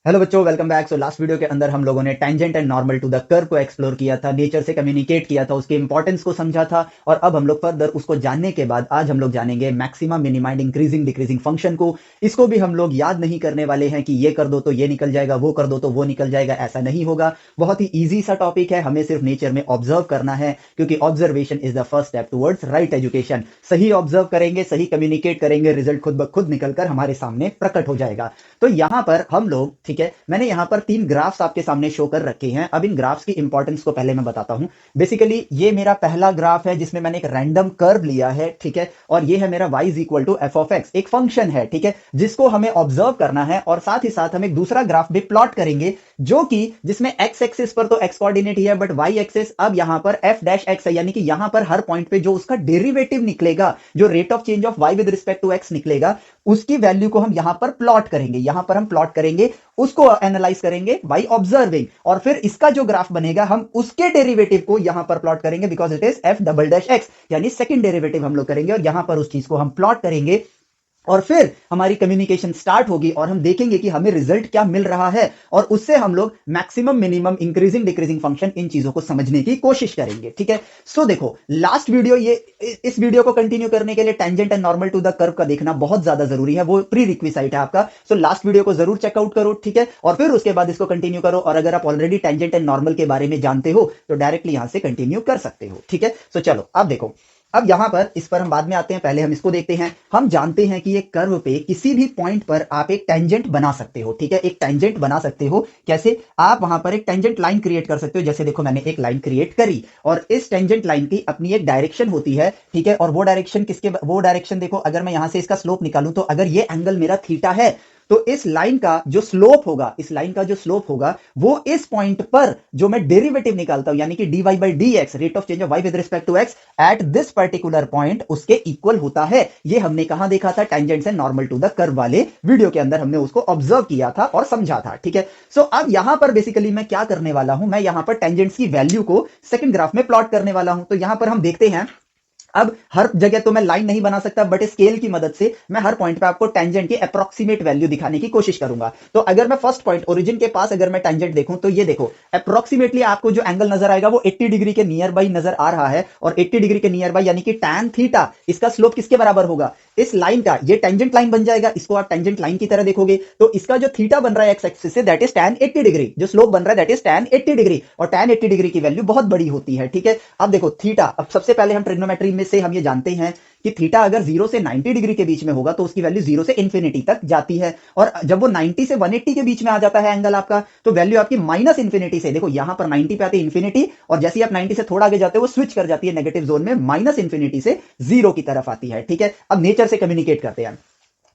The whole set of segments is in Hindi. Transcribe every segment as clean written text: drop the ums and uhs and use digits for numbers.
हेलो बच्चों, welcome back. So last video के अंदर हम लोगों ने tangent and normal to the curve को एक्सप्लोर किया था, नेचर से कम्युनिकेट किया था, उसके इंपॉर्टेंस को समझा था। और अब हम लोग फर्दर उसको जानने के बाद आज हम लोग जानेंगे मैक्सिमम, मिनिमाइंड, इंक्रीजिंग, डिक्रीजिंग फंक्शन को। इसको भी हम लोग याद नहीं करने वाले हैं कि ये कर दो तो ये निकल जाएगा, वो कर दो तो वो निकल जाएगा, ऐसा नहीं होगा। बहुत ही ईजी सा टॉपिक है, हमें सिर्फ नेचर में ऑब्जर्व करना है, क्योंकि observation is the first step towards right education. सही ऑब्जर्व करेंगे, सही कम्युनिकेट करेंगे, रिजल्ट खुद ब खुद निकलकर हमारे सामने प्रकट हो जाएगा। तो यहां पर हम लोग, ठीक है, मैंने यहां पर 3 ग्राफ्स आपके सामने शो कर रखे हैं। अब इन ग्राफ्स की इंपॉर्टेंस को पहले मैं बताता हूं। बेसिकली ये मेरा पहला ग्राफ है जिसमें मैंने एक रैंडम कर्व लिया है, ठीक है, और ये है मेरा y is equal to f of x, एक फंक्शन है, ठीक है, जिसको हमें ऑब्जर्व करना है। और साथ ही साथ हम एक दूसरा ग्राफ भी प्लॉट करेंगे, जो कि जिसमें x एक्सिस पर तो x कोऑर्डिनेट ही है, बट y एक्सिस अब यहां पर f डैश x है, यानी कि यहां पर हर पॉइंट पे जो उसका डेरिवेटिव निकलेगा, जो rate of change of y with respect to x निकलेगा, उसकी वैल्यू को हम यहां पर प्लॉट करेंगे। यहां पर हम प्लॉट करेंगे, उसको एनालाइज करेंगे बाय ऑब्जर्विंग, और फिर इसका जो ग्राफ बनेगा हम उसके डेरिवेटिव को यहां पर प्लॉट करेंगे, because it is F double dash x, यानी सेकंड डेरिवेटिव हम लोग करेंगे और यहां पर उस चीज को हम प्लॉट करेंगे। और फिर हमारी कम्युनिकेशन स्टार्ट होगी और हम देखेंगे कि हमें रिजल्ट क्या मिल रहा है, और उससे हम लोग maximum, minimum, increasing, decreasing function, इन चीजों को समझने की कोशिश करेंगे, ठीक है। सो देखो, लास्ट वीडियो, ये इस वीडियो को कंटिन्यू करने के लिए tangent and normal to the curve का देखना बहुत ज्यादा जरूरी है, वो प्री रिक्विसाइट है आपका। सो लास्ट वीडियो को जरूर चेकआउट करो, ठीक है, और फिर उसके बाद इसको कंटिन्यू करो। और अगर आप ऑलरेडी टेंजेंट एंड नॉर्मल के बारे में जानते हो तो डायरेक्टली यहां से कंटिन्यू कर सकते हो, ठीक है। सो चलो अब देखो, अब यहां पर इस पर हम बाद में आते हैं, पहले हम इसको देखते हैं। हम जानते हैं कि एक कर्व पे किसी भी पॉइंट पर आप एक टेंजेंट बना सकते हो, ठीक है, एक टेंजेंट बना सकते हो। कैसे? आप वहां पर एक टेंजेंट लाइन क्रिएट कर सकते हो। जैसे देखो, मैंने एक लाइन क्रिएट करी और इस टेंजेंट लाइन की अपनी एक डायरेक्शन होती है, ठीक है, और वो डायरेक्शन देखो, अगर मैं यहां से इसका स्लोप निकालूं तो अगर ये एंगल मेरा थीटा है, तो इस लाइन का जो स्लोप होगा, इस लाइन का जो स्लोप होगा, वो इस पॉइंट पर जो मैं डेरिवेटिव निकालता हूं, यानी कि dy by d x, rate of change of y with respect to x at this particular point, उसके इक्वल होता है। ये हमने कहां देखा था? Tangent and normal to the curve वाले वीडियो के अंदर हमने उसको ऑब्जर्व किया था और समझा था, ठीक है। सो अब यहां पर बेसिकली मैं क्या करने वाला हूं, मैं यहां पर टेंजेंट्स की वैल्यू को सेकंड ग्राफ में प्लॉट करने वाला हूं। तो यहां पर हम देखते हैं, अब हर जगह तो मैं लाइन नहीं बना सकता, बट स्केल की मदद से मैं हर पॉइंट पे आपको टेंजेंट की अप्रोक्सीमेट वैल्यू दिखाने की कोशिश करूंगा। तो अगर मैं फर्स्ट पॉइंट ओरिजिन के पास अगर मैं टेंजेंट देखूं, तो ये देखो, अप्रोक्सीमेटली आपको जो एंगल नजर आएगा वो 80 डिग्री के नियर बाई नजर आ रहा है। और 80 डिग्री के नियर बाई यानी कि tan थीटा, इसका स्लोप किसके बराबर होगा? इस लाइन का, ये टेंजेंट लाइन बन जाएगा, इसको आप टेंजेंट लाइन की तरह देखोगे, तो इसका जो थीटा बन रहा है एक्स एक्सिस से, दैट इज tan 80 डिग्री। जो स्लोप बन रहा है दैट इज tan 80 डिग्री, और tan 80 डिग्री की वैल्यू बहुत बड़ी होती है, ठीक है। अब देखो थीटा, अब सबसे पहले हम ट्रिग्नोमेट्री में से हम ये जानते हैं कि थीटा अगर 0 से 90 डिग्री के बीच में होगा तो उसकी वैल्यू 0 से इंफिनिटी तक जाती है। और जब वो 90 से 180 के बीच में आ जाता है एंगल आपका, तो वैल्यू आपकी माइनस इंफिनिटी से, देखो यहां पर 90 पे आती है इंफिनिटी, और जैसे ही आप 90 से थोड़ा आगे जाते हो वो स्विच कर जाती है नेगेटिव जोन में, माइनस इंफिनिटी से 0 की तरफ आती है, ठीक है। अब नेचर से कम्युनिकेट करते हैं।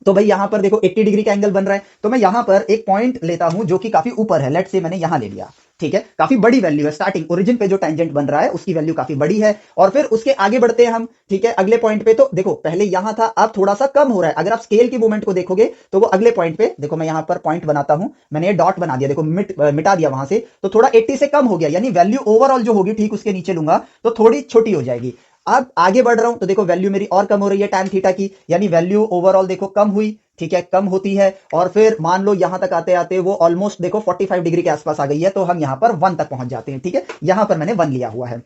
तो भाई यहां पर देखो 80 डिग्री का एंगल बन रहा है, तो मैं यहां पर एक पॉइंट लेता हूं जो कि काफी ऊपर है। लेट से मैंने यहां ले लिया, ठीक है, काफी बड़ी वैल्यू है, स्टार्टिंग ओरिजिन पे जो टेंजेंट बन रहा है उसकी वैल्यू काफी बड़ी है। और फिर उसके आगे बढ़ते हैं हम, ठीक है, अगले पॉइंट पे। तो देखो पहले यहां था, अब थोड़ा सा कम हो रहा है। अगर आप स्केल की मूवमेंट को देखोगे तो वो अगले पॉइंट पे, देखो मैं यहां पर पॉइंट बनाता हूं, मैंने ये डॉट बना दिया, देखो मिटा दिया वहां से, तो थोड़ा 80 से कम हो गया, यानी वैल्यू ओवरऑल जो होगी, ठीक उसके नीचे लूंगा तो थोड़ी छोटी हो जाएगी। अब आगे बढ़ रहा हूं तो देखो वैल्यू मेरी और कम हो रही है tan थीटा की, यानी वैल्यू ओवरऑल देखो कम हुई, ठीक है, कम होती है। और फिर मान लो यहां तक आते आते वो ऑलमोस्ट देखो 45 डिग्री के आसपास आ गई है, तो हम यहां पर 1 तक पहुंच जाते हैं, ठीक है। यहां पर मैंने 1 लिया हुआ है।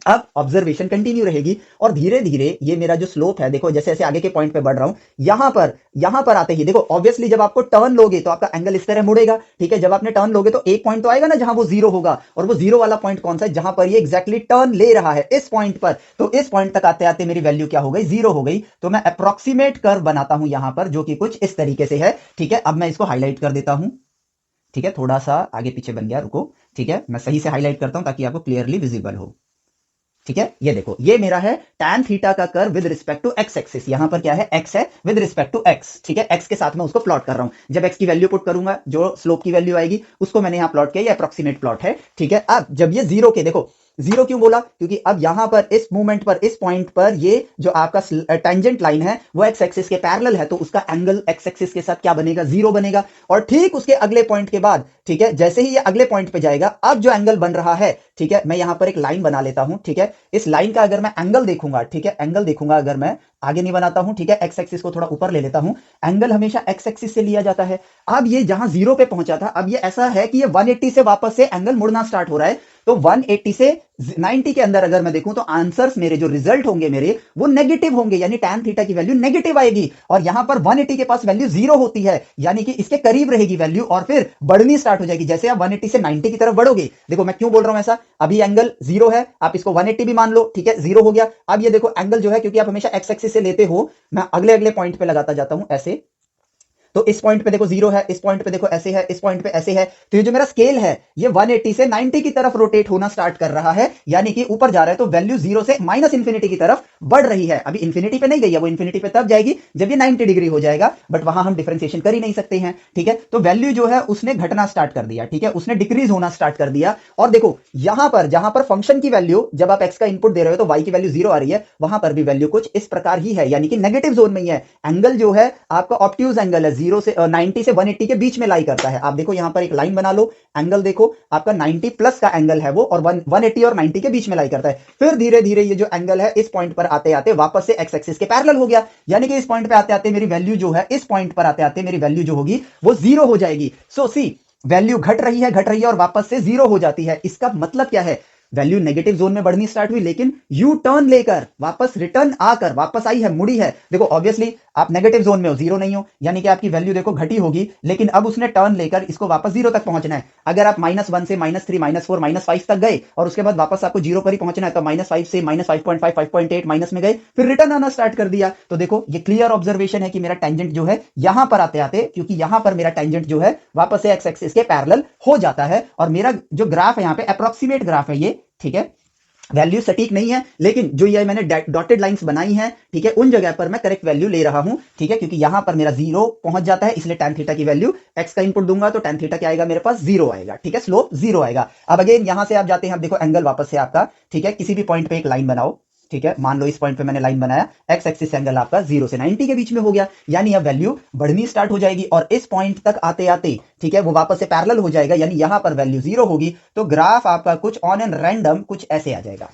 अब ऑब्जर्वेशन कंटिन्यू रहेगी और धीरे धीरे ये मेरा जो स्लोप है, देखो जैसे जैसे आगे के पॉइंट पे बढ़ रहा हूं, यहां पर आते ही देखो, ऑब्वियसली जब आपको टर्न लोगे तो आपका एंगल इस तरह मुड़ेगा, ठीक है। जब आपने टर्न लोगे तो एक पॉइंट तो आएगा ना जहां वो जीरो होगा, और वो जीरो वाला पॉइंट कौन सा है? जहां पर ये एग्जैक्टली टर्न ले रहा है, इस पॉइंट पर। तो इस पॉइंट तक आते आते मेरी वैल्यू क्या हो गई? 0 हो गई। तो मैं अप्रोक्सीमेट कर्व बनाता हूं यहां पर, जो कि कुछ इस तरीके से है, ठीक है। अब मैं इसको हाईलाइट कर देता हूं, ठीक है, थोड़ा सा आगे पीछे बन गया, रुको, ठीक है, मैं सही से हाईलाइट करता हूं ताकि आपको क्लियरली विजिबल हो, ठीक है। ये देखो, ये मेरा है tan थीटा का curve with respect to x axis. यहां पर क्या है? x है विद रिस्पेक्ट टू x, ठीक है, x के साथ में उसको प्लॉट कर रहा हूं। जब x की वैल्यू पुट करूंगा, जो स्लोप की वैल्यू आएगी उसको मैंने यहां प्लॉट किया, ये अप्रोक्सीमेट प्लॉट है, ठीक है। अब जब ये 0 के, देखो जीरो क्यों बोला? क्योंकि अब यहां पर इस मूवमेंट पर, इस पॉइंट पर, ये जो आपका टेंजेंट लाइन है वो एक्स एक्सिस के पैरेलल है, तो उसका एंगल एक्स एक्सिस के साथ क्या बनेगा? जीरो बनेगा। और ठीक उसके अगले पॉइंट के बाद, ठीक है, जैसे ही ये अगले पॉइंट पे जाएगा, अब जो एंगल बन रहा है, ठीक है, मैं यहां पर एक लाइन बना लेता हूं, ठीक है, इस लाइन का अगर मैं एंगल देखूंगा, ठीक है, एंगल देखूंगा, अगर मैं आगे नहीं बनाता हूं, ठीक है, एक्स एक्सिस को थोड़ा ऊपर ले लेता हूं, एंगल हमेशा एक्स एक्सिस से लिया जाता है। अब ये जहां जीरो पे पहुंचा था, अब ये ऐसा है कि ये 180 से वापस से एंगल मुड़ना स्टार्ट हो रहा है, तो 180 से 90 के अंदर अगर मैं देखूं तो आंसर्स मेरे जो रिजल्ट होंगे मेरे वो नेगेटिव होंगे, यानी tan थीटा की वैल्यू नेगेटिव आएगी। और यहां पर 180 के पास वैल्यू जीरो होती है, यानी कि इसके करीब रहेगी वैल्यू और फिर बढ़नी स्टार्ट हो जाएगी। जैसे आप 180 से 90 की तरफ बढ़ोगे, देखो मैं क्यों बोल रहा हूं ऐसा, अभी एंगल जीरो है, आप इसको 180 भी मान लो, ठीक है, जीरो हो गया। अब ये देखो एंगल जो है, क्योंकि आप हमेशा एक्स एक्सिस से लेते हो, मैं अगले अगले पॉइंट पे लगाता जाता हूं ऐसे, तो इस पॉइंट पे देखो जीरो है, इस पॉइंट पे देखो ऐसे है, इस पॉइंट पे ऐसे है, तो ये जो मेरा स्केल है ये 180 से 90 की तरफ रोटेट होना स्टार्ट कर रहा है, यानी कि ऊपर जा रहा है, तो वैल्यू जीरो से माइनस इंफिनिटी की तरफ बढ़ रही है। अभी इंफिनिटी पे नहीं गई है, वो इंफिनिटी पे तब जाएगी जब ये 90 डिग्री हो जाएगा, बट वहां हम डिफरेंशिएशन कर ही नहीं सकते हैं, ठीक है। तो वैल्यू जो है उसने घटना स्टार्ट कर दिया, ठीक है, उसने डिक्रीज होना स्टार्ट कर दिया। और देखो यहां पर जहां पर फंक्शन की वैल्यू, जब आप एक्स का इनपुट दे रहे हो तो वाई की वैल्यू जीरो आ रही है, वहां पर भी वैल्यू कुछ इस प्रकार ही है, यानी कि नेगेटिव जोन में ही है। एंगल जो है आपका ऑब्ट्यूज एंगल है, जीरो से 90 से 180 के बीच में लाई करता है। आप देखो यहां पर एक लाइन बना लो, एंगल देखो आपका 90 प्लस का एंगल है वो, और 180 और 90 के बीच में लाई करता है। फिर धीरे धीरे ये जो एंगल है इस पॉइंट पर आते आते वापस से एक्स एक्सिस के पैरेलल हो गया, यानी कि इस पॉइंट पे आते आते मेरी वैल्यू जो है, इस पॉइंट पर आते आते मेरी वैल्यू जो होगी वो जीरो हो जाएगी। सो सी, वैल्यू घट रही है और वापस से जीरो हो जाती है। इसका मतलब क्या है? वैल्यू नेगेटिव जोन में बढ़नी स्टार्ट हुई, लेकिन यू टर्न लेकर वापस रिटर्न आकर वापस आई है, मुड़ी है। देखो ऑब्वियसली आप नेगेटिव जोन में हो, जीरो नहीं हो, यानी कि आपकी वैल्यू देखो घटी होगी, लेकिन अब उसने टर्न लेकर इसको वापस जीरो तक पहुंचना है। अगर आप -1 से -3 -4 -5 तक गए और उसके बाद वापस आपको जीरो पर ही पहुंचना है, तो -5 से -5.5 5.8 माइनस में गए, फिर रिटर्न आना स्टार्ट कर दिया। तो देखो ये क्लियर ऑब्जर्वेशन है कि मेरा टेंजेंट जो है यहां पर आते आते, क्योंकि यहां पर मेरा टेंजेंट जो है वापस से एक्स एक्सिस के पैरेलल हो जाता है, और मेरा जो ग्राफ है यहाँ पे अप्रोक्सीमेट ग्राफ है ये, ठीक है, वैल्यू सटीक नहीं है, लेकिन जो ये मैंने डॉटेड लाइंस बनाई हैं, ठीक है, उन जगह पर मैं करेक्ट वैल्यू ले रहा हूं, ठीक है, क्योंकि यहां पर मेरा जीरो पहुंच जाता है, इसलिए tan थीटा की वैल्यू, एक्स का इनपुट दूंगा तो tan थीटा क्या आएगा मेरे पास? जीरो आएगा, ठीक है, स्लोप जीरो आएगा। अब अगेन यहां से आप जाते हैं, अब देखो एंगल वापस से आपका, ठीक है, किसी भी पॉइंट पे एक लाइन बनाओ, ठीक है, मान लो इस पॉइंट पे मैंने लाइन बनाया, एक्स एक्सिस एंगल आपका 0 से 90 के बीच में हो गया, यानी अब वैल्यू बढ़नी स्टार्ट हो जाएगी, और इस पॉइंट तक आते आते, ठीक है, वो वापस से पैरेलल हो जाएगा, यानी यहां पर वैल्यू जीरो होगी, तो ग्राफ आपका कुछ ऑन एंड रैंडम कुछ ऐसे आ जाएगा,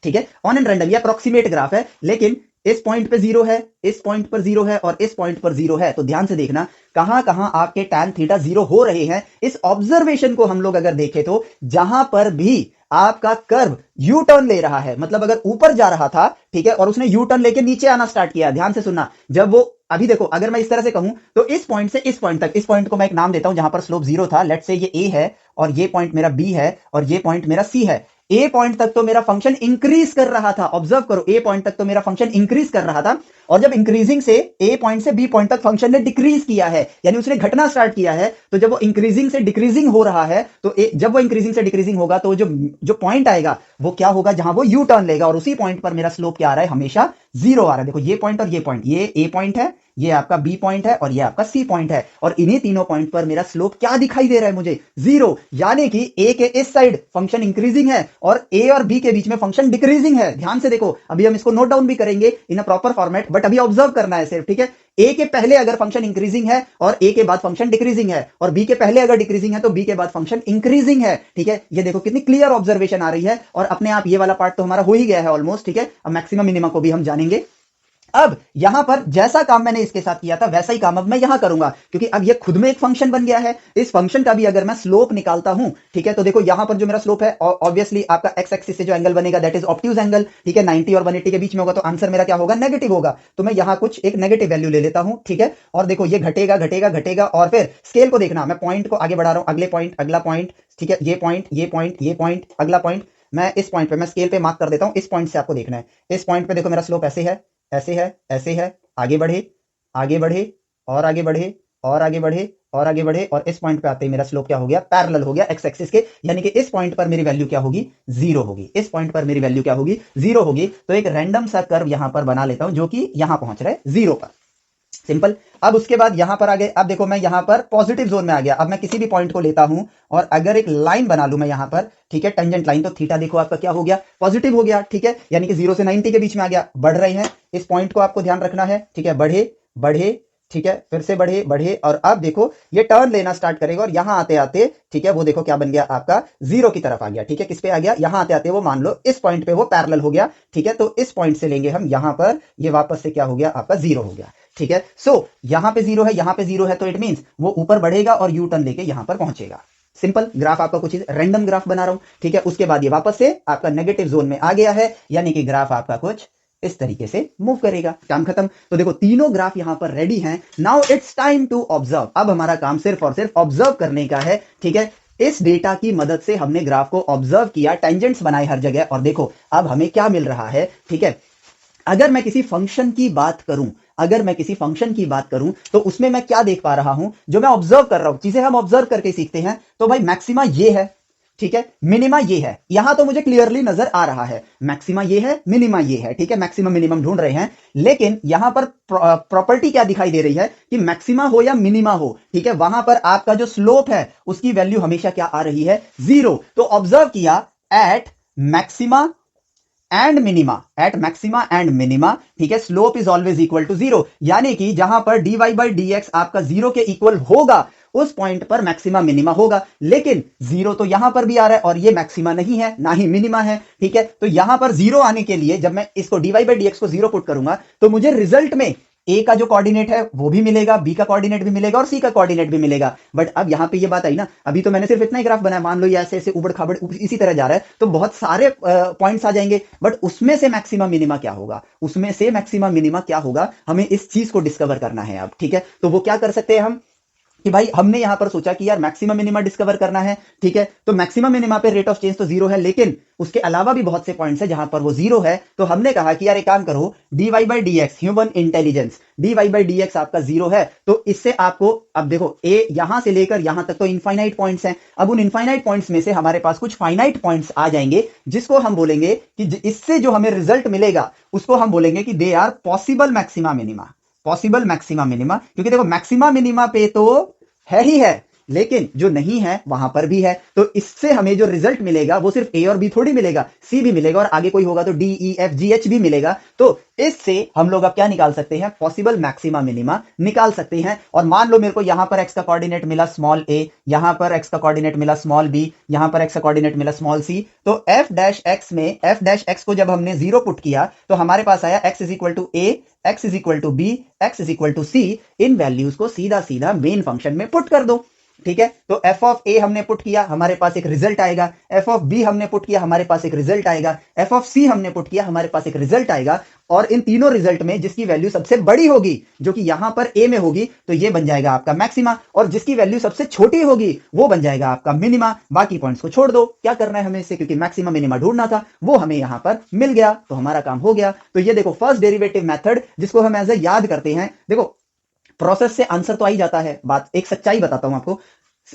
ठीक है, ऑन एंड रैंडम, ये अप्रोक्सीमेट ग्राफ है, लेकिन इस पॉइंट पे जीरो है, इस पॉइंट पर जीरो है, और इस पॉइंट पर जीरो है। तो ध्यान से देखना कहां कहां आपके tan थीटा जीरो हो रहे हैं। इस ऑब्जर्वेशन को हम लोग अगर देखें तो जहां पर भी आपका कर्व यू टर्न ले रहा है, मतलब अगर ऊपर जा रहा था, ठीक है, और उसने यू टर्न लेके नीचे आना स्टार्ट किया, ध्यान से सुनना, जब वो, अभी देखो अगर मैं इस तरह से कहूं तो इस पॉइंट से इस पॉइंट तक, इस पॉइंट को मैं एक नाम देता हूं जहां पर स्लोप जीरो था, लेट्स से ये ए है, और ये पॉइंट मेरा बी है, और ये पॉइंट मेरा सी है। ए पॉइंट तक तो मेरा फंक्शन इंक्रीज कर रहा था, ऑब्जर्व करो, ए पॉइंट तक तो मेरा फंक्शन इंक्रीज कर रहा था, और जब इंक्रीजिंग से ए पॉइंट से बी पॉइंट तक फंक्शन ने डिक्रीज किया है, यानी उसने घटना स्टार्ट किया है, तो जब वो इंक्रीजिंग से डिक्रीजिंग हो रहा है, तो जब वो इंक्रीजिंग से डिक्रीजिंग होगा, तो जो पॉइंट आएगा वो क्या होगा? जहां वो यू टर्न लेगा, और उसी पॉइंट पर मेरा स्लोप क्या आ रहा है? हमेशा जीरो आ रहा है। देखो ये पॉइंट और ये पॉइंट, ये ए पॉइंट है, ये आपका बी पॉइंट है, और ये आपका सी पॉइंट है, और इन्हीं तीनों पॉइंट पर मेरा स्लोप क्या दिखाई दे रहा है मुझे? जीरो, यानी कि ए के इस साइड फंक्शन इंक्रीजिंग है और ए और बी के बीच में फंक्शन डिक्रीजिंग है। ध्यान से देखो, अभी हम इसको नोट डाउन भी करेंगे इन अ प्रॉपर फॉर्मेट, बट अभी ऑब्जर्व करना है सिर्फ, ठीक है। ए के पहले अगर फंक्शन इंक्रीजिंग है और ए के बाद फंक्शन डिक्रीजिंग है, और बी के पहले अगर डिक्रीजिंग है तो बी के बाद फंक्शन इंक्रीजिंग है, ठीक है। ये देखो कितनी क्लियर ऑब्जर्वेशन आ रही है, और अपने आप ये वाला पार्ट तो हमारा हो ही गया है ऑलमोस्ट, ठीक है। अब मैक्सिमम मिनिमम को भी हम जानेंगे। अब यहां पर जैसा काम मैंने इसके साथ किया था वैसा ही काम अब मैं यहां करूंगा, क्योंकि अब ये खुद में एक फंक्शन बन गया है। इस फंक्शन का भी अगर मैं स्लोप निकालता हूं, ठीक है, तो देखो यहां पर जो मेरा स्लोप है, ऑब्वियसली आपका एक्स एक्सिस से जो एंगल बनेगा दैट इज ऑब्ट्यूज एंगल, ठीक है, 90 और 180 के बीच में होगा, तो आंसर मेरा क्या होगा? नेगेटिव होगा। तो मैं यहां कुछ एक नेगेटिव वैल्यू ले लेता हूं, ठीक है, और देखो ये घटेगा घटेगा घटेगा, और फिर स्केल को देखना, मैं पॉइंट को आगे बढ़ा रहा हूं, अगले पॉइंट, अगला पॉइंट, ठीक है, ये पॉइंट, ये पॉइंट, ये पॉइंट, अगला पॉइंट, मैं इस पॉइंट पे मैं स्केल पे मार्क कर देता हूं, इस पॉइंट से आपको देखना है। इस पॉइंट पे देखो मेरा स्लोप ऐसे है, ऐसे है, ऐसे है, आगे बढ़े, आगे बढ़े, और आगे बढ़े, और आगे बढ़े, और आगे बढ़े, और इस पॉइंट पे आते ही मेरा स्लोप क्या हो गया? पैरेलल हो गया एक्स एक्सिस के, यानी कि इस पॉइंट पर मेरी वैल्यू क्या होगी? जीरो होगी। इस पॉइंट पर मेरी वैल्यू क्या होगी? जीरो होगी। तो एक रैंडम सा कर्व यहां पर बना लेता हूं जो कि यहां पहुंच रहा है जीरो पर। सिंपल। अब उसके बाद यहां पर आ गए, अब देखो मैं यहां पर पॉजिटिव जोन में आ गया। अब मैं किसी भी पॉइंट को लेता हूं और अगर एक लाइन बना लूं मैं यहां पर, ठीक है, टेंजेंट लाइन, तो थीटा देखो आपका क्या हो गया, पॉजिटिव हो गया, ठीक है, यानी कि 0 से 90 के बीच में आ गया। बढ़ रहे हैं, इस पॉइंट को आपको ध्यान रखना है, ठीक है, बढ़े बढ़े, ठीक है, फिर से बढ़े बढ़े, और अब देखो ये टर्न लेना स्टार्ट करेगा और यहां आते आते, ठीक है, वो देखो क्या बन गया आपका, 0 की तरफ आ गया, ठीक है। किस पे आ गया, यहां आते आते वो मान लो इस पॉइंट पे वो पैरेलल हो गया, ठीक है। तो इस पॉइंट से लेंगे हम यहां पर, ये वापस से क्या हो गया आपका, 0 हो गया, ठीक है। सो यहां पे 0 है, यहां पे 0 है, तो इट मींस वो ऊपर बढ़ेगा और यू टर्न लेके यहां पर पहुंचेगा। सिंपल ग्राफ आपका कुछ रैंडम ग्राफ बना रहा हूं, ठीक है। उसके बाद ये वापस से आपका नेगेटिव जोन में आ गया है, यानी कि ग्राफ आपका कुछ इस तरीके से मूव करेगा। काम खत्म। तो देखो तीनों ग्राफ यहां पर रेडी हैं। Now it's time to observe. अब हमारा काम सिर्फ और सिर्फ ऑब्जर्व करने का है, ठीक है। इस डेटा की मदद से हमने ग्राफ को ऑब्जर्व किया, टेंजेंट्स बनाए हर जगह, और देखो अब हमें क्या मिल रहा है, ठीक है। अगर मैं किसी फंक्शन की बात करूं, अगर मैं किसी फंक्शन की बात करूं तो उसमें मैं क्या देख पा रहा हूं, जो मैं ऑब्जर्व कर रहा हूं, चीजें हम ऑब्जर्व करके सीखते हैं। तो भाई मैक्सिमा ये है, ठीक है, मिनिमा ये है। यहां तो मुझे क्लियरली नजर आ रहा है मैक्सिमा ये है, मिनिमा ये है, ठीक है। मैक्सिमम मिनिमम ढूंढ रहे हैं, लेकिन यहां पर प्रॉपर्टी क्या दिखाई दे रही है कि मैक्सिमा हो या मिनिमा हो, ठीक है, वहां पर आपका जो स्लोप है उसकी वैल्यू हमेशा क्या आ रही है, 0। तो ऑब्जर्व किया at maxima and minima, at maxima and minima, ठीक है, slope is always equal to 0, यानी कि जहां पर dy बाई डी एक्स आपका 0 के इक्वल होगा उस पॉइंट पर मैक्सिमा मिनिमा होगा। लेकिन 0 तो यहां पर भी आ रहा है और ये मैक्सिमा नहीं है ना ही मिनिमा है, ठीक है। तो यहां पर 0 आने के लिए जब मैं इसको dy बाई डी एक्स को 0 पुट करूंगा तो मुझे रिजल्ट में ए का जो कोऑर्डिनेट है वो भी मिलेगा, बी का कोऑर्डिनेट भी मिलेगा और सी का कोऑर्डिनेट भी मिलेगा। बट अब यहां पे ये बात आई ना, अभी तो मैंने सिर्फ इतना ही ग्राफ बनाया, मान लो ये ऐसे ऐसे उबड़ खाबड़ इसी तरह जा रहा है, तो बहुत सारे पॉइंट्स आ जाएंगे। बट उसमें से मैक्सिमम मिनिमा क्या होगा, उसमें से मैक्सिमम मिनिमा क्या होगा, हमें इस चीज को डिस्कवर करना है अब, ठीक है। तो वो क्या कर सकते हैं हम कि भाई हमने यहां पर सोचा कि यार मैक्सिमम मिनिमा डिस्कवर करना है, ठीक है। तो मैक्सिमम मिनिमा पे रेट ऑफ चेंज तो 0 है, लेकिन उसके अलावा भी बहुत से पॉइंट्स है जहां पर वो 0 है। तो हमने कहा कि यार एक काम करो, dy by d x, human intelligence, dy by d x आपका 0 है, तो इससे आपको, अब देखो a यहां से लेकर यहां तक तो इनफाइनाइट पॉइंट्स हैं। अब उन इनफाइनाइट पॉइंट्स में से हमारे पास कुछ फाइनाइट पॉइंट्स आ जाएंगे, जिसको हम बोलेंगे कि इससे जो हमें रिजल्ट मिलेगा उसको हम बोलेंगे कि they are possible maxima minima, possible maxima minima. क्योंकि देखो मैक्सिमा मिनिमा पे तो है ही है, लेकिन जो नहीं है वहां पर भी है। तो इससे हमें जो रिजल्ट मिलेगा वो सिर्फ ए और बी थोड़ी मिलेगा, सी भी मिलेगा, और आगे कोई होगा तो D e F G H भी मिलेगा। तो इससे हम लोग अब क्या निकाल सकते हैं, पॉसिबल मैक्सिमा मिनिमा निकाल सकते हैं। और मान लो मेरे को यहां पर एक्स का कोऑर्डिनेट मिला स्मॉल ए, यहां पर एक्स का कोऑर्डिनेट मिला स्मॉल बी, यहां पर एक्स का कोऑर्डिनेट मिला स्मॉल सी। तो एफ डैश एक्स में एफ डैश एक्स को जब हमने 0 पुट किया तो हमारे पास आया x is equal to a, x is equal to b, x is equal to c. इन वैल्यूज को सीधा सीधा मेन फंक्शन में पुट कर दो, ठीक है। तो एफ ऑफ ए हमने पुट किया, हमारे पास एक रिजल्ट आएगा। एफ ऑफ बी हमने पुट किया, हमारे पास एक रिजल्ट आएगा। एफ ऑफ सी हमने पुट किया, हमारे पास एक रिजल्ट आएगा। और इन तीनों रिजल्ट में जिसकी वैल्यू सबसे बड़ी होगी, जो कि यहां पर ए में होगी, तो ये बन जाएगा आपका मैक्सिमा, और जिसकी वैल्यू सबसे छोटी होगी वो बन जाएगा आपका मिनिमा। बाकी पॉइंट्स को छोड़ दो, क्या करना है हमें इससे, क्योंकि मैक्सिमा मिनिमा ढूंढना था, वो हमें यहां पर मिल गया, तो हमारा काम हो गया। तो ये देखो फर्स्ट डेरिवेटिव मेथड, जिसको हम एज ए याद करते हैं। देखो प्रोसेस से आंसर तो आ ही जाता है, बात एक सच्चाई बताता हूं आपको।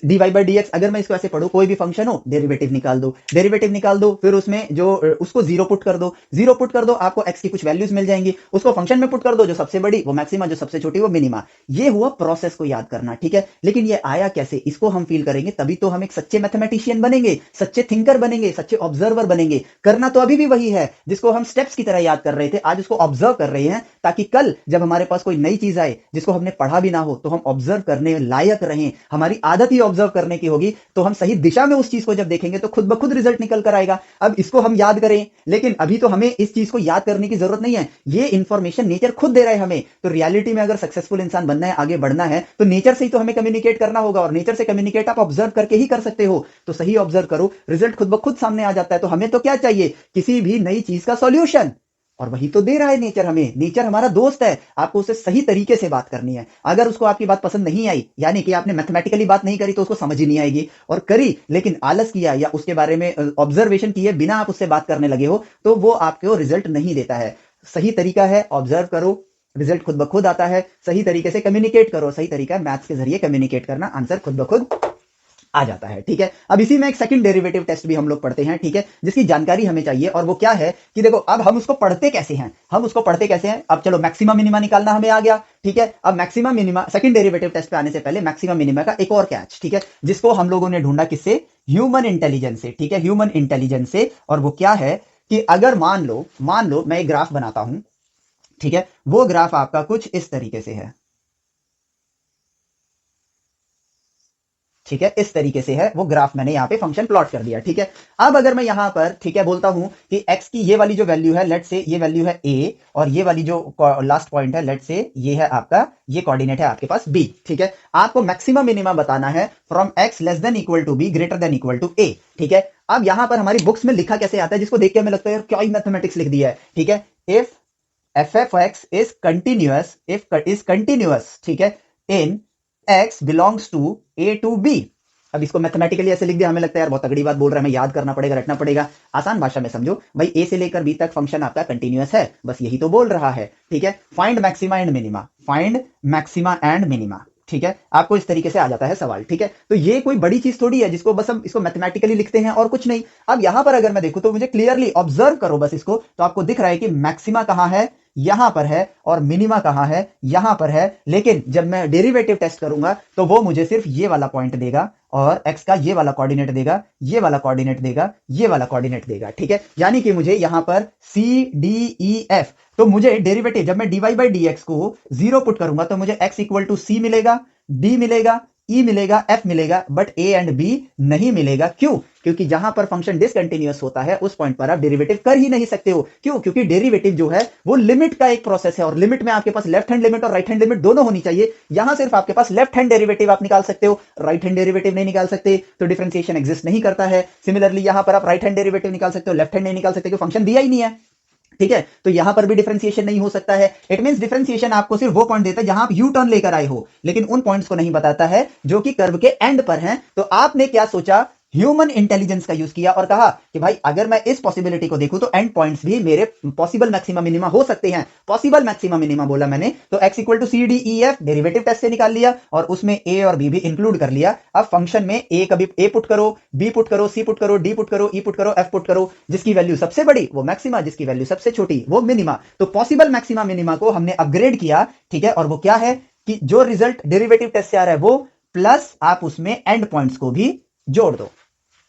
D y by d x, अगर मैं इसको ऐसे पढ़ू, कोई भी फंक्शन हो, डेरिवेटिव निकाल दो, डेरिवेटिव निकाल दो, फिर उसमें जो उसको 0 पुट कर दो, 0 पुट कर दो, आपको एक्स की कुछ वैल्यूज मिल जाएंगी, उसको फंक्शन में पुट कर दो, जो सबसे बड़ी वो मैक्सिमा, जो सबसे छोटी वो मिनिमा। ये हुआ प्रोसेस को याद करना, ठीक है। लेकिन ये आया कैसे, इसको हम फील करेंगे, तभी तो हम एक सच्चे मैथमेटिशियन बनेंगे, सच्चे थिंकर बनेंगे, सच्चे ऑब्जर्वर बनेंगे। करना तो अभी भी वही है जिसको हम स्टेप्स की तरह याद कर रहे थे, आज उसको ऑब्जर्व कर रहे हैं, ताकि कल जब हमारे पास कोई नई चीज आए जिसको हमने पढ़ा भी ना हो, तो हम ऑब्जर्व करने लायक रहें। हमारी आदत ही ऑब्जर्व करने की होगी, तो हम सही दिशा में उस चीज को जब देखेंगे तो खुद ब खुद रिजल्ट निकल कर आएगा। अब इसको हम याद करें, लेकिन अभी तो हमें इस चीज को याद करने की जरूरत नहीं है, ये इंफॉर्मेशन नेचर खुद दे रहा है हमें। तो रियलिटी में अगर सक्सेसफुल इंसान बनना है, आगे बढ़ना है, तो नेचर से ही तो हमें कम्युनिकेट करना होगा, और नेचर से कम्युनिकेट आप ऑब्जर्व करके ही कर सकते हो। तो सही ऑब्जर्व करो, रिजल्ट खुद ब खुद सामने आ जाता है। तो हमें तो क्या चाहिए, किसी भी नई चीज का सॉल्यूशन, और वही तो दे रहा है नेचर हमें। नेचर हमारा दोस्त है, आपको उसे सही तरीके से बात करनी है। अगर उसको आपकी बात पसंद नहीं आई, यानी कि आपने मैथमेटिकली बात नहीं करी, तो उसको समझ ही नहीं आएगी। और करी लेकिन आलस किया, या उसके बारे में ऑब्जर्वेशन किए बिना आप उससे बात करने लगे हो, तो वो आपको रिजल्ट नहीं देता है। सही तरीका है ऑब्जर्व करो, रिजल्ट खुद ब खुद आता है। सही तरीके से कम्युनिकेट करो, सही तरीका है मैथ्स के जरिए कम्युनिकेट करना, आंसर खुद ब खुद आ जाता है। ठीक है, अब इसी में एक सेकंड डेरिवेटिव टेस्ट भी हम लोग पढ़ते हैं। ठीक है, जिसकी जानकारी हमें चाहिए, और वो क्या है कि देखो अब हम उसको पढ़ते कैसे हैं, हम उसको पढ़ते कैसे हैं। अब चलो मैक्सिमा मिनिमा निकालना हमें आ गया। ठीक है, अब maxima minima second derivative test पे आने से पहले मैक्सिमा मिनिमा का एक और कैच, ठीक है, जिसको हम लोगों ने ढूंढा किससे, ह्यूमन इंटेलिजेंस से। ठीक है, ह्यूमन इंटेलिजेंस से। और वो क्या है कि अगर मान लो मैं एक ग्राफ बनाता हूं, ठीक है, वो ग्राफ आपका कुछ इस तरीके से है। ठीक है, इस तरीके से है वो ग्राफ, मैंने यहां पे फंक्शन प्लॉट कर दिया। ठीक है, अब अगर मैं यहां पर, ठीक है, बोलता हूं कि x की ये वाली जो वैल्यू है, लेट से ये वैल्यू है a, और ये वाली जो लास्ट पॉइंट है, लेट से ये है आपका, ये कोऑर्डिनेट है आपके पास b। ठीक है, आपको मैक्सिमम मिनिमम बताना है from x less than equal to b greater than equal to a। ठीक है, अब यहां पर हमारी बुक्स में लिखा कैसे आता है, जिसको देख के हमें लगता है यार क्या ही मैथमेटिक्स लिख दिया है। ठीक है, if f f x is continuous, if is continuous, ठीक है, in x belongs to a to b। अब इसको मैथमेटिकली ऐसे लिख दिया, हमें लगता है यार बहुत तगड़ी बात बोल रहा है, हमें याद करना पड़ेगा, रटना पड़ेगा। आसान भाषा में समझो भाई, a से लेकर b तक फंक्शन आपका कंटिन्यूअस है, बस यही तो बोल रहा है। ठीक है, find maxima and minima, find maxima and minima. ठीक है, आपको इस तरीके से आ जाता है सवाल। ठीक है, तो ये कोई बड़ी चीज थोड़ी है जिसको बस हम इसको मैथमेटिकली लिखते हैं और कुछ नहीं। अब यहां पर अगर मैं देखूं तो मुझे क्लियरली ऑब्जर्व करो बस इसको, तो आपको दिख रहा है कि मैक्सिमा कहां है, यहां पर है, और मिनिमा कहां है, यहां पर है। लेकिन जब मैं डेरिवेटिव टेस्ट करूंगा तो वो मुझे सिर्फ ये वाला पॉइंट देगा, और x का ये वाला कोऑर्डिनेट देगा, ये वाला कोऑर्डिनेट देगा, ये वाला कोऑर्डिनेट देगा। ठीक है, यानी कि मुझे यहां पर c d e f, तो मुझे डेरिवेटिव जब मैं dy बाई डी एक्स को 0 पुट करूंगा तो मुझे x इक्वल टू c मिलेगा, d मिलेगा, e मिलेगा, f मिलेगा, बट a एंड b नहीं मिलेगा। क्यों? क्योंकि जहां पर फंक्शन डिसकंटिन्यूअस होता है उस पॉइंट पर आप डेरिवेटिव कर ही नहीं सकते हो। क्यों? क्योंकि डेरिवेटिव जो है वो लिमिट का एक प्रोसेस है, और लिमिट में आपके पास लेफ्ट हैंड लिमिट और राइट हैंड लिमिट दोनों होनी चाहिए। यहां सिर्फ आपके पास लेफ्ट हैंड डेरिवेटिव आप निकाल सकते हो, राइट हैंड डेरिवेटिव नहीं निकाल सकते, तो डिफरेंशिएशन एग्जिस्ट नहीं करता है। सिमिलरली यहां पर आप राइट हैंड डेरिवेटिव निकाल सकते हो, लेफ्ट हैंड नहीं निकाल सकते, क्योंकि फंक्शन दिया ही नहीं है। ठीक है, तो यहां पर भी डिफरेंशिएशन नहीं हो सकता है। इट मींस डिफरेंशिएशन आपको सिर्फ वो पॉइंट देता है जहां आप यू टर्न लेकर आए हो, लेकिन उन पॉइंट्स को नहीं बताता है जो कि कर्व के एंड पर हैं। तो आपने क्या सोचा, ह्यूमन इंटेलिजेंस का यूज किया और कहा कि भाई अगर मैं इस पॉसिबिलिटी को देखूं तो एंड पॉइंट्स भी मेरे पॉसिबल मैक्सिमा मिनिमा हो सकते हैं। पॉसिबल मैक्सिमा मिनिमा बोला मैंने, तो x equal to c d e f derivative test से निकाल लिया, और उसमें a और b भी इंक्लूड कर लिया। अब फंक्शन में a कभी a पुट करो, b पुट करो, c पुट करो, d पुट करो, e पुट करो, f पुट करो, जिसकी वैल्यू सबसे बड़ी वो मैक्सिमा, जिसकी वैल्यू सबसे छोटी वो मिनिमा। तो पॉसिबल मैक्सिमा मिनिमा को हमने अपग्रेड किया। ठीक है, और वो क्या है कि जो रिजल्ट डेरिवेटिव टेस्ट से आ रहा है वो, प्लस आप उसमें एंड पॉइंट्स को भी जोड़ दो,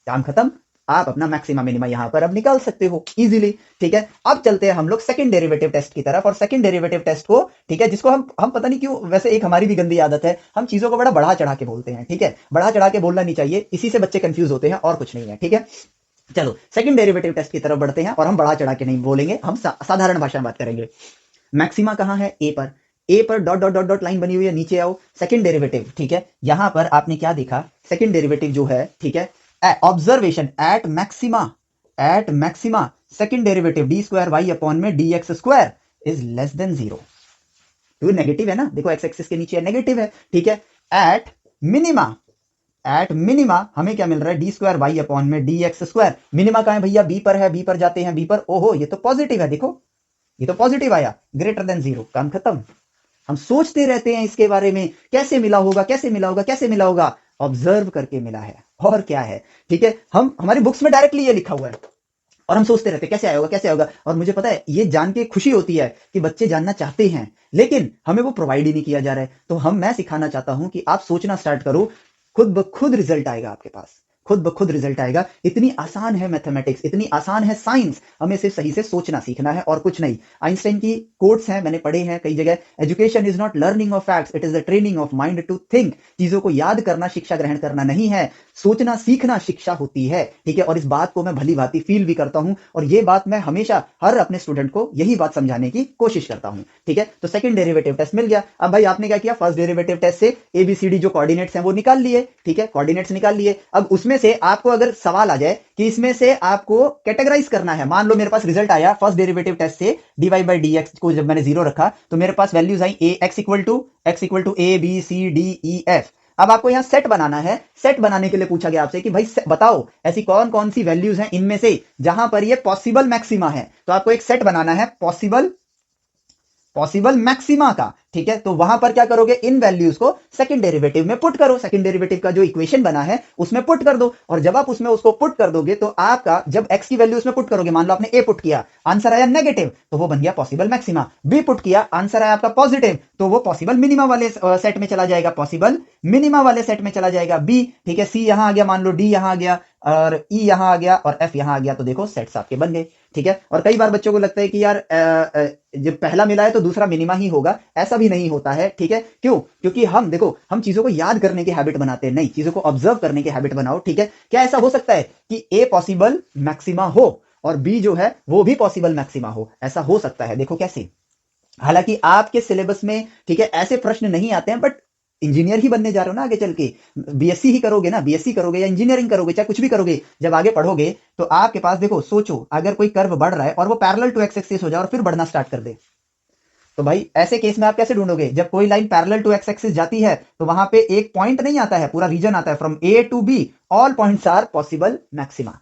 काम खत्म। आप अपना मैक्सिमा मिनिमा यहां पर अब निकाल सकते हो इजीली। ठीक है, अब चलते हैं हम लोग सेकंड डेरिवेटिव टेस्ट की तरफ, और सेकंड डेरिवेटिव टेस्ट को, ठीक है, जिसको हम पता नहीं क्यों, वैसे एक हमारी भी गंदी आदत है, हम चीजों को बड़ा बढ़ा चढ़ा के बोलते हैं। ठीक है, बढ़ा चढ़ा के बोलना नहीं चाहिए, इसी से बच्चे कंफ्यूज होते हैं और कुछ नहीं है। ठीक है, चलो सेकंड डेरिवेटिव टेस्ट की तरफ बढ़ते हैं, और हम बढ़ा चढ़ा के नहीं बोलेंगे, हम साधारण भाषा में बात करेंगे। मैक्सिमा कहां है, ए पर dot dot dot dot line बनी हुई है, नीचे आओ, सेकंड डेरिवेटिव। ठीक है, यहां पर आपने क्या देखा, सेकंड डेरिवेटिव जो है, ठीक है, observation at maxima second derivative d square y upon में d x square is less than 0। तो नेगेटिव है ना, देखो एक्स एक्सिस के नीचे नेगेटिव है। ठीक है, एट मिनिमा हमें क्या मिल रहा है, डी स्क्वायर वाई अपॉन में डी एक्स स्क्वायर। मिनिमा कहां है भैया, बी पर है, बी पर जाते हैं, बी पर, ओहो ये तो पॉजिटिव है, देखो ये तो पॉजिटिव आया, ग्रेटर देन 0, काम खत्म। हम सोचते रहते हैं इसके बारे में, कैसे मिला होगा, कैसे मिला होगा, कैसे मिला होगा, ऑब्जर्व करके मिला है, और क्या है। ठीक है, हम हमारी बुक्स में डायरेक्टली ये लिखा हुआ है, और हम सोचते रहते हैं कैसे आएगा, कैसे आएगा। और मुझे पता है ये जान के खुशी होती है कि बच्चे जानना चाहते हैं, लेकिन हमें वो प्रोवाइड ही नहीं किया जा रहा है। तो मैं सिखाना चाहता हूं कि आप सोचना स्टार्ट करो, खुद ब खुद रिजल्ट आएगा आपके पास, खुद ब खुद रिजल्ट आएगा। इतनी आसान है मैथमेटिक्स, इतनी आसान है साइंस, हमें सिर्फ सही से सोचना सीखना है और कुछ नहीं। आइंस्टाइन की कोट्स हैं, मैंने पढ़े हैं कई जगह, education is not learning of facts, it is the training of mind to think. चीजों को याद करना शिक्षा ग्रहण करना नहीं है, सोचना सीखना शिक्षा होती है। ठीक है, और इस बात को मैं भली भांति फील भी करता हूं, और ये बात मैं हमेशा हर अपने स्टूडेंट को यही बात समझाने की कोशिश करता हूं। ठीक है, तो सेकंड डेरिवेटिव टेस्ट मिल गया। अब भाई आपने क्या किया, फर्स्ट डेरिवेटिव टेस्ट से एबीसीडी जो कोऑर्डिनेट्स हैं वो निकाल लिए। ठीक है, कोऑर्डिनेट्स निकाल लिए। अब उसमें से आपको अगर सवाल आ जाए कि इसमें से आपको कैटेगराइज करना है, मान लो मेरे पास रिजल्ट आया फर्स्ट डेरिवेटिव टेस्ट से, dy बाई डी एक्स को जब मैंने 0 रखा तो मेरे पास वैल्यूज आई x equal to a b c d e f. अब आपको यहां सेट बनाना है, सेट बनाने के लिए पूछा गया आपसे कि भाई बताओ ऐसी कौन कौन सी वैल्यूज हैं इनमें से जहां पर ये पॉसिबल मैक्सिमा है। तो आपको एक सेट बनाना है पॉसिबल मैक्सिमा का। ठीक है, तो वहां पर क्या करोगे, इन वैल्यूज को सेकंड डेरिवेटिव में पुट करो, सेकंड डेरिवेटिव का जो इक्वेशन बना है उसमें पुट कर दो, और जब आप उसमें उसको पुट कर दोगे तो आपका जब x की वैल्यू उसमें पुट करोगे, मान लो आपने a पुट किया, आंसर आया नेगेटिव, तो वो बन गया पॉसिबल मैक्सिमा। b पुट किया, आंसर आया आपका पॉजिटिव, तो वो पॉसिबल मिनिमा वाले सेट में चला जाएगा, पॉसिबल मिनिमा वाले सेट में चला जाएगा b। ठीक है, c यहां आ गया, मान लो d यहां आ गया, और E यहां आ गया, और F यहां आ गया, तो देखो सेट्स आपके बन गए। ठीक है, और कई बार बच्चों को लगता है कि यार जब पहला मिला है तो दूसरा मिनिमा ही होगा, ऐसा भी नहीं होता है। ठीक है, क्यों? क्योंकि हम देखो, हम चीजों को याद करने की हैबिट बनाते हैं, नहीं, चीजों को ऑब्जर्व करने की हैबिट बनाओ। ठीक है, क्या ऐसा हो सकता है कि A पॉसिबल मैक्सिमा हो और B जो है वो भी पॉसिबल मैक्सिमा हो? ऐसा हो सकता है, देखो कैसे। हालांकि आपके सिलेबस में, ठीक है, ऐसे प्रश्न नहीं आते हैं, बट इंजीनियर ही बनने जा रहे हो ना आगे चल के, बीएससी ही करोगे ना, बीएससी करोगे या इंजीनियरिंग करोगे, चाहे कुछ भी करोगे, जब आगे पढ़ोगे तो आपके पास देखो, सोचो अगर कोई कर्व बढ़ रहा है और वो पैरेलल टू एक्स एक्सिस हो जाए और फिर बढ़ना स्टार्ट कर दे, तो भाई ऐसे केस में आप कैसे ढूंढोगे? जब कोई line parallel to x axis जाती है तो वहां पे एक पॉइंट नहीं आता है, पूरा रीजन आता है, from a to b all points are possible maxima,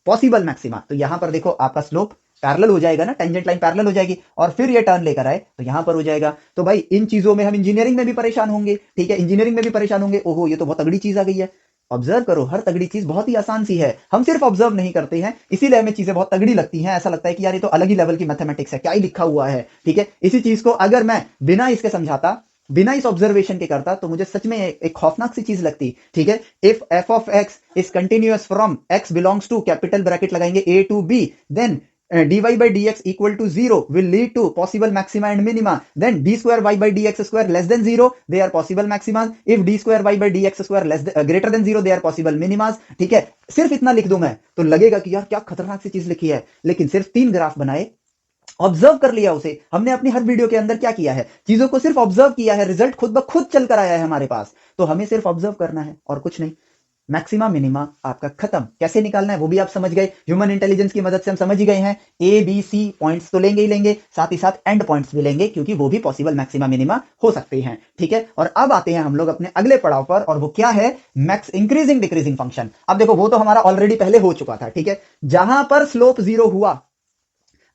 possible maxima. तो यहां पर देखो आपका स्लोप पैरेलल हो जाएगा ना, टेंजेंट लाइन पैरेलल हो जाएगी, और फिर ये टर्न लेकर आए तो यहां पर हो जाएगा। तो भाई इन चीजों में हम इंजीनियरिंग में भी परेशान होंगे। ठीक है, इंजीनियरिंग में भी परेशान होंगे, ओहो ये तो बहुत तगड़ी चीज आ गई है। ऑब्जर्व करो, हर तगड़ी चीज बहुत ही आसान सी है, हम सिर्फ ऑब्जर्व नहीं करते हैं, इसीलिए हमें चीजें बहुत तगड़ी लगती हैं, ऐसा लगता है कि यार ये तो अलग ही लेवल की मैथमेटिक्स है, क्या ही लिखा हुआ है। ठीक है, इसी चीज को अगर मैं बिना इसके समझाता, बिना इस ऑब्जर्वेशन के करता, तो मुझे सच में एक खौफनाक सी चीज लगती। ठीक है, if f of x is continuous from x belongs to, capital bracket लगाएंगे, a to b, then dy by dx equal to 0 will lead to possible maxima and minima. Then d square y by dx square less than 0, they are possible maximas. If d square y by dx square greater than 0, they are possible minimas. ठीक है, सिर्फ इतना लिख दूं मैं तो लगेगा कि यार क्या खतरनाक सी चीज लिखी है, लेकिन सिर्फ 3 ग्राफ बनाए, ऑब्जर्व कर लिया उसे हमने, अपनी हर वीडियो के अंदर क्या किया है, चीजों को सिर्फ ऑब्जर्व किया है, रिजल्ट खुद ब खुद चल कर आया है हमारे पास, तो हमें सिर्फ ऑब्जर्व करना है और कुछ नहीं। मैक्सिमा मिनिमा आपका खत्म, कैसे निकालना है वो भी आप समझ गए, ह्यूमन इंटेलिजेंस की मदद से हम समझ ही गए हैं। ए बी सी पॉइंट्स तो लेंगे ही लेंगे, साथ ही साथ एंड पॉइंट्स भी लेंगे, क्योंकि वो भी पॉसिबल मैक्सिमा मिनिमा हो सकते हैं। ठीक है, और अब आते हैं हम लोग अपने अगले पड़ाव पर, और वो क्या है, मैक्स इंक्रीजिंग डिक्रीजिंग फंक्शन। अब देखो वो तो हमारा ऑलरेडी पहले हो चुका था। ठीक है, जहां पर स्लोप 0 हुआ,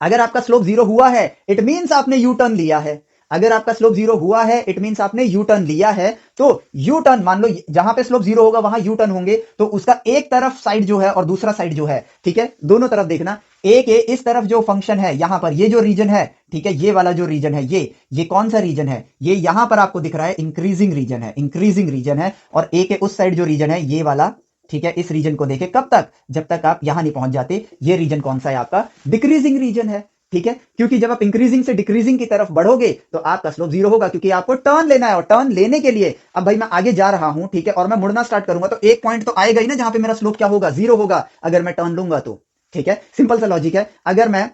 अगर आपका स्लोप 0 हुआ है इट मींस आपने यू टर्न लिया है, अगर आपका स्लोप 0 हुआ है इट मींस आपने यू टर्न लिया है। तो यू टर्न, मान लो जहां पे स्लोप 0 होगा वहां यू टर्न होंगे, तो उसका एक तरफ साइड जो है और दूसरा साइड जो है, ठीक है, दोनों तरफ देखना, एक इस तरफ जो फंक्शन है, यहां पर ये जो रीजन है, ठीक है, ये वाला जो रीजन है, ये कौन सा रीजन है, ये यहां पर आपको दिख रहा है इंक्रीजिंग रीजन है, इंक्रीजिंग रीजन है, और एक उस साइड जो रीजन है ये वाला, ठीक है, इस रीजन को देखें, कब तक, जब तक आप यहां नहीं पहुंच जाते। ये रीजन कौन सा है आपका, डिक्रीजिंग रीजन है। ठीक है, क्योंकि जब आप इंक्रीजिंग से डिक्रीजिंग की तरफ बढ़ोगे तो आपका स्लोप 0 होगा, क्योंकि आपको टर्न लेना है, और टर्न लेने के लिए अब भाई मैं आगे जा रहा हूं, ठीक है, और मैं मुड़ना स्टार्ट करूंगा, तो एक पॉइंट तो आएगा ही ना जहां पे मेरा स्लोप क्या होगा, 0 होगा, अगर मैं टर्न लूंगा तो। ठीक है, सिंपल सा लॉजिक है, अगर मैं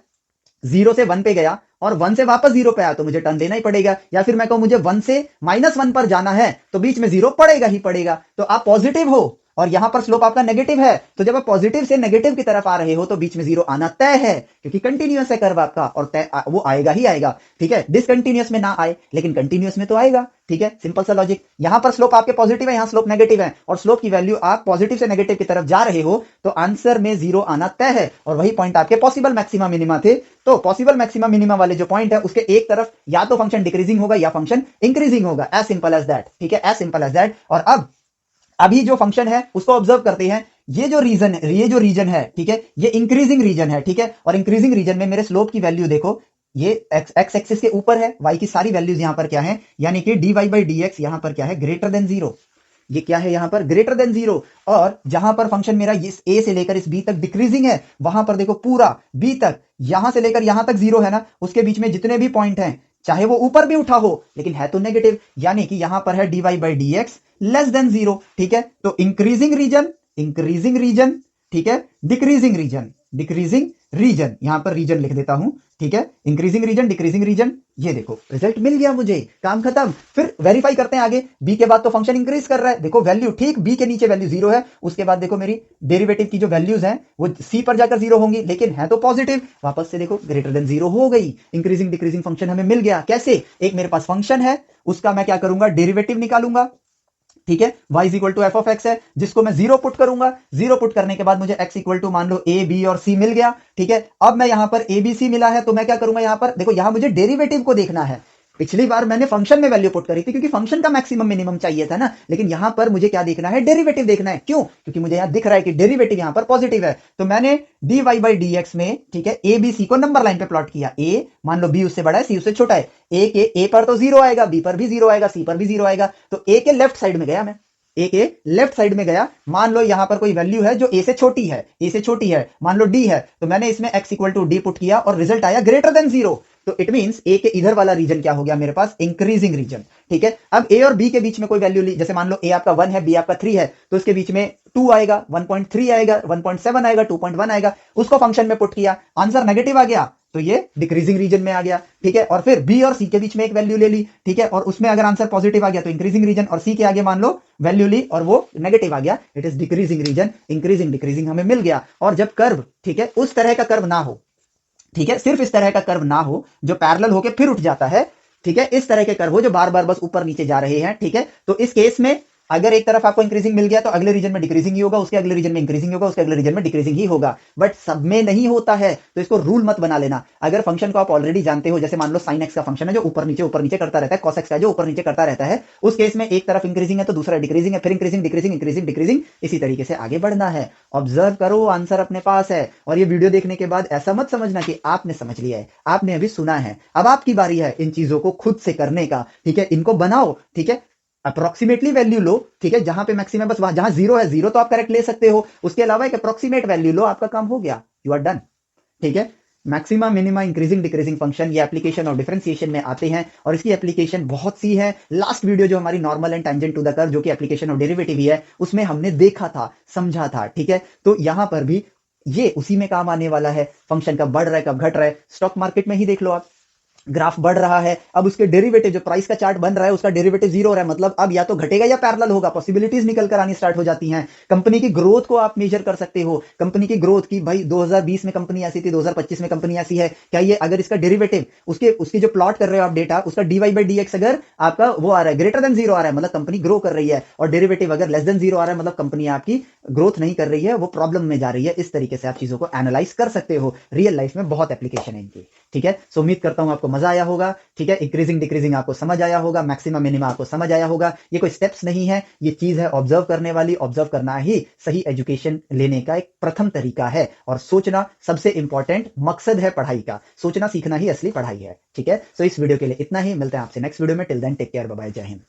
0 से 1 पे गया और 1 से वापस 0 पे आया तो मुझे टर्न लेना ही पड़ेगा, या फिर मैं कहूं मुझे 1 से -1 पर जाना है तो बीच में 0 पड़ेगा ही पड़ेगा। तो आप पॉजिटिव हो और यहां पर स्लोप आपका नेगेटिव है, तो जब आप पॉजिटिव से नेगेटिव की तरफ आ रहे हो तो बीच में 0 आना तय है, क्योंकि कंटिन्यूअस है कर्व आपका, और तय वो आएगा ही आएगा। ठीक है, डिसकंटिन्यूअस में ना आए लेकिन कंटिन्यूअस में तो आएगा। ठीक है, सिंपल सा लॉजिक, यहां पर स्लोप आपके पॉजिटिव है, यहां स्लोप नेगेटिव है, और स्लोप की वैल्यू आप पॉजिटिव से नेगेटिव की तरफ जा रहे हो, तो आंसर में 0 आना तय है, और वही पॉइंट आपके पॉसिबल मैक्सिमा मिनिमा थे। तो पॉसिबल मैक्सिमा मिनिमा वाले जो पॉइंट है उसके एक तरफ या तो फंक्शन डिक्रीजिंग होगा या फंक्शन इंक्रीजिंग होगा, एज सिंपल एज दैट। ठीक है, एज सिंपल एज दैट। और अब अभी जो फंक्शन है उसको ऑब्जर्व करते हैं, ये जो रीजन है, ठीक है, ये इंक्रीजिंग रीजन है। ठीक है, और इंक्रीजिंग रीजन में मेरे स्लोप की वैल्यू देखो, ये एक्स एक्सिस के ऊपर है, वाई की सारी वैल्यूज यहां पर क्या है, यानी कि dy by dx यहां पर क्या है, ग्रेटर देन 0, ये क्या है यहां पर, ग्रेटर देन 0। और जहां पर फंक्शन मेरा इस a से लेकर इस b तक डिक्रीजिंग है, वहां पर देखो पूरा b तक, यहां से लेकर यहां तक 0 है ना, उसके बीच में जितने भी पॉइंट हैं, चाहे वो ऊपर भी उठा हो लेकिन है तो नेगेटिव, यानी कि यहां पर है dy by dx less than 0। ठीक है, तो इंक्रीजिंग रीजन, ठीक है, डिक्रीजिंग रीजन, यहां पर रीजन लिख देता हूं। ठीक है, इंक्रीजिंग रीजन, डिक्रीजिंग रीजन, ये देखो रिजल्ट मिल गया मुझे, काम खत्म। फिर वेरीफाई करते हैं आगे, b के बाद तो फंक्शन इंक्रीज कर रहा है, देखो वैल्यू ठीक b के नीचे वैल्यू 0 है, उसके बाद देखो मेरी डेरिवेटिव की जो वैल्यूज हैं वो c पर जाकर 0 होंगी, लेकिन है तो पॉजिटिव, वापस से देखो ग्रेटर देन 0 हो गई, इंक्रीजिंग डिक्रीजिंग फंक्शन हमें मिल गया। कैसे, एक मेरे पास फंक्शन है, उसका मैं क्या करूंगा, डेरिवेटिव निकालूंगा। ठीक है, y is equal to f of x है, जिसको मैं 0 पुट करूंगा, 0 पुट करने के बाद मुझे x इक्वल टू मान लो a b और c मिल गया। ठीक है, अब मैं यहां पर a b c मिला है, तो मैं क्या करूंगा, यहां पर देखो, यहां मुझे डेरिवेटिव को देखना है, पिछली बार मैंने फंक्शन में वैल्यू पुट करी थी क्योंकि फंक्शन का मैक्सिमम मिनिमम चाहिए था ना, लेकिन यहां पर मुझे क्या देखना है, डेरिवेटिव देखना है। क्यों? क्योंकि मुझे यहां दिख रहा है कि डेरिवेटिव यहां पर पॉजिटिव है, तो मैंने dy बाई dx में, ठीक है, ए बी सी को नंबर लाइन पे प्लॉट किया। ए मान लो बी उससे बड़ा है, सी उससे छोटा है, ए पर तो जीरो आएगा, बी पर भी जीरो आएगा, सी पर भी जीरो आएगा, तो ए के लेफ्ट साइड में गया मैं, ए के लेफ्ट साइड में गया। मान लो यहां पर कोई वैल्यू है जो ए से छोटी है, ए से छोटी है, मान लो डी है, तो मैंने इसमें x equal to d put किया और रिजल्ट आया ग्रेटर देन जीरो। तो इट मींस ए के इधर वाला रीजन क्या हो गया मेरे पास, इंक्रीजिंग रीजन। ठीक है, अब ए और बी के बीच में कोई वैल्यू ली, जैसे मान लो ए आपका 1 है, बी आपका 3 है, तो इसके बीच में 2 आएगा, 1.3 आएगा, 1.7 आएगा, 2.1 आएगा, उसको फंक्शन में पुट किया, आंसर नेगेटिव आ गया, तो ये डिक्रीजिंग रीजन में आ गया। ठीक है, और फिर बी और सी के बीच में एक वैल्यू ले ली, ठीक है, और उसमें अगर आंसर पॉजिटिव आ गया तो इंक्रीजिंग रीजन, और सी के आगे मान लो वैल्यू ली और वो नेगेटिव आ गया, it is decreasing region. Increasing decreasing हमें मिल गया। और जब कर्व, ठीक है, उस तरह का कर्व ना हो, ठीक है, सिर्फ इस तरह का कर्व ना हो जो पैरेलल होके फिर उठ जाता है, ठीक है, इस तरह के कर्व हो जो बार बार बस ऊपर नीचे जा रहे हैं, ठीक है, तो इस केस में अगर एक तरफ आपको इंक्रीजिंग मिल गया तो अगले रीजन में डिक्रीजिंग ही होगा, उसके अगले रीजन में इंक्रीजिंग होगा, उसके अगले रीजन में डिक्रीजिंग ही होगा, बट सब में नहीं होता है, तो इसको रूल मत बना लेना। अगर फंक्शन को आप ऑलरेडी जानते हो, जैसे मान लो sin x का फंक्शन है जो ऊपर नीचे करता रहता है, cos x का जो ऊपर नीचे करता रहता है, उस केस में एक तरफ इंक्रीजिंग है तो दूसरा डिक्रीजिंग है, फिर इंक्रीजिंग डिक्रीजिंग इंक्रीजिंग डिक्रीजिंग, इसी तरीके से आगे बढ़ना है। ऑब्जर्व करो, आंसर अपने पास है। और ये वीडियो देखने के बाद ऐसा मत समझना कि आपने समझ लिया है, आपने अभी सुना है, अब आपकी बारी है इन चीजों को खुद से करने का। ठीक है, इनको बनाओ, ठीक है, अप्रोक्सीमेटली वैल्यू लो, ठीक है, जहां पे मैक्सिमम बस वहां, जहां जीरो है जीरो तो आप करेक्ट ले सकते हो, उसके अलावा एक अप्रोक्सीमेट वैल्यू लो, आपका काम हो गया, यू आर डन। ठीक है, maxima minima increasing decreasing function, ये एप्लीकेशन और डिफरेंशिएशन में आते हैं, और इसकी एप्लीकेशन बहुत सी है। लास्ट वीडियो जो हमारी normal and tangent to the curve, जो कि एप्लीकेशन और डेरिवेटिव ही है, उसमें हमने देखा था, समझा था। ठीक है, तो यहां पर भी ये उसी में काम आने वाला है। फंक्शन कब बढ़ रहा है, कब घट रहा है, स्टॉक मार्केट में ही देख लो आप, ग्राफ बढ़ रहा है, अब उसके डेरिवेटिव, जो प्राइस का चार्ट बन रहा है, उसका डेरिवेटिव जीरो हो रहा है, मतलब अब या तो घटेगा या पैरेलल होगा, पॉसिबिलिटीज निकल कर आनी स्टार्ट हो जाती हैं। कंपनी की ग्रोथ को आप मेजर कर सकते हो, कंपनी की ग्रोथ की, भाई 2020 में कंपनी ऐसी थी, 2025 में कंपनी ऐसी है, क्या ये अगर इसका डेरिवेटिव, उसकी जो प्लॉट कर रहे हो आप डेटा, उसका dy बाई dx अगर आपका वो आ रहा है ग्रेटर देन जीरो आ रहा है, मतलब कंपनी ग्रो कर रही है, और डेरिवेटिव अगर लेस देन जीरो आ रहा है, मतलब कंपनी आपकी ग्रोथ नहीं कर रही है, वो प्रॉब्लम में जा रही है। इस तरीके से आप चीजों को एनालाइज कर सकते हो। रियल लाइफ में बहुत एप्लीकेशन है इनकी। ठीक है, सो उम्मीद करता हूं आपको मजा आया होगा। ठीक है, इंक्रीजिंग डिक्रीजिंग आपको समझ आया होगा, मैक्सिमा मिनिमा आपको समझ आया होगा। ये कोई स्टेप्स नहीं है, ये चीज है ऑब्जर्व करने वाली। ऑब्जर्व करना ही सही एजुकेशन लेने का एक प्रथम तरीका है, और सोचना सबसे इंपॉर्टेंट मकसद है पढ़ाई का। सोचना सीखना ही असली पढ़ाई है। ठीक है, सो इस वीडियो के लिए इतना ही, मिलते हैं आपसे नेक्स्ट वीडियो में। Till then take care, bye bye, जय हिंद।